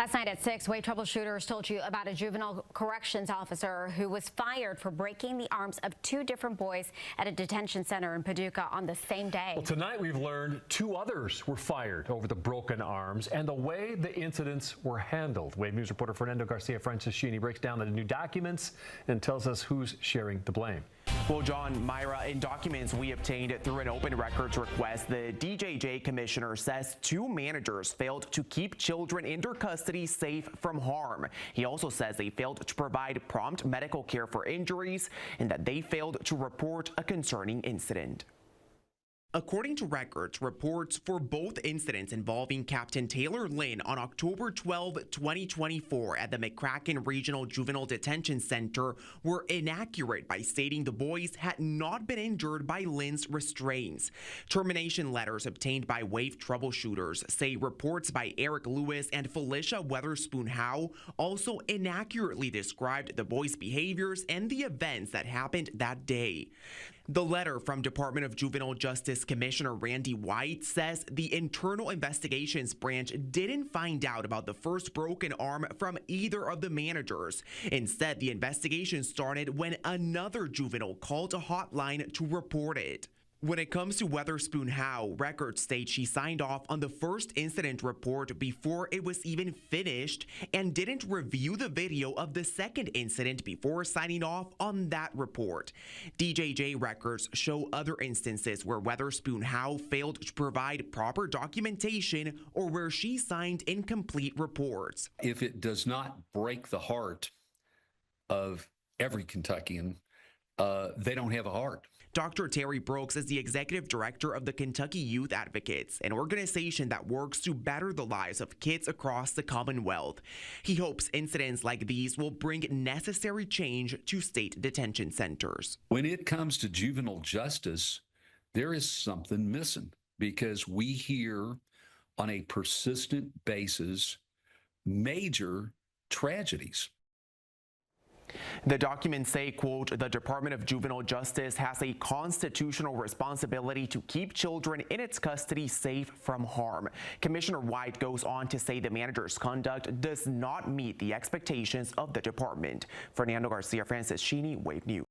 Last night at 6, Wave troubleshooters told you about a juvenile corrections officer who was fired for breaking the arms of 2 different boys at a detention center in Paducah on the same day. Well, tonight we've learned 2 others were fired over the broken arms and the way the incidents were handled. Wave News reporter Fernando Garcia-Franciscini breaks down the new documents and tells us who's sharing the blame. Well, John, Myra, in documents we obtained through an open records request, the DJJ commissioner says 2 managers failed to keep children in their custody safe from harm. He also says they failed to provide prompt medical care for injuries and that they failed to report a concerning incident. According to records, reports for both incidents involving Captain Taylor Lynn on October 12, 2024 at the McCracken Regional Juvenile Detention Center were inaccurate by stating the boys had not been injured by Lynn's restraints. Termination letters obtained by Wave troubleshooters say reports by Eric Lewis and Felicia Weatherspoon-Howe also inaccurately described the boys' behaviors and the events that happened that day. The letter from Department of Juvenile Justice Commissioner Randy White says the Internal Investigations Branch didn't find out about the first broken arm from either of the managers. Instead, the investigation started when another juvenile called a hotline to report it. When it comes to Weatherspoon-Howe, records state she signed off on the first incident report before it was even finished and didn't review the video of the second incident before signing off on that report. DJJ records show other instances where Weatherspoon-Howe failed to provide proper documentation or where she signed incomplete reports. If it does not break the heart of every Kentuckian, they don't have a heart. Dr. Terry Brooks is the executive director of the Kentucky Youth Advocates, an organization that works to better the lives of kids across the Commonwealth. He hopes incidents like these will bring necessary change to state detention centers. When it comes to juvenile justice, there is something missing because we hear on a persistent basis major tragedies. The documents say, quote, the Department of Juvenile Justice has a constitutional responsibility to keep children in its custody safe from harm. Commissioner White goes on to say the manager's conduct does not meet the expectations of the department. Fernando Garcia-Franciscini, Wave News.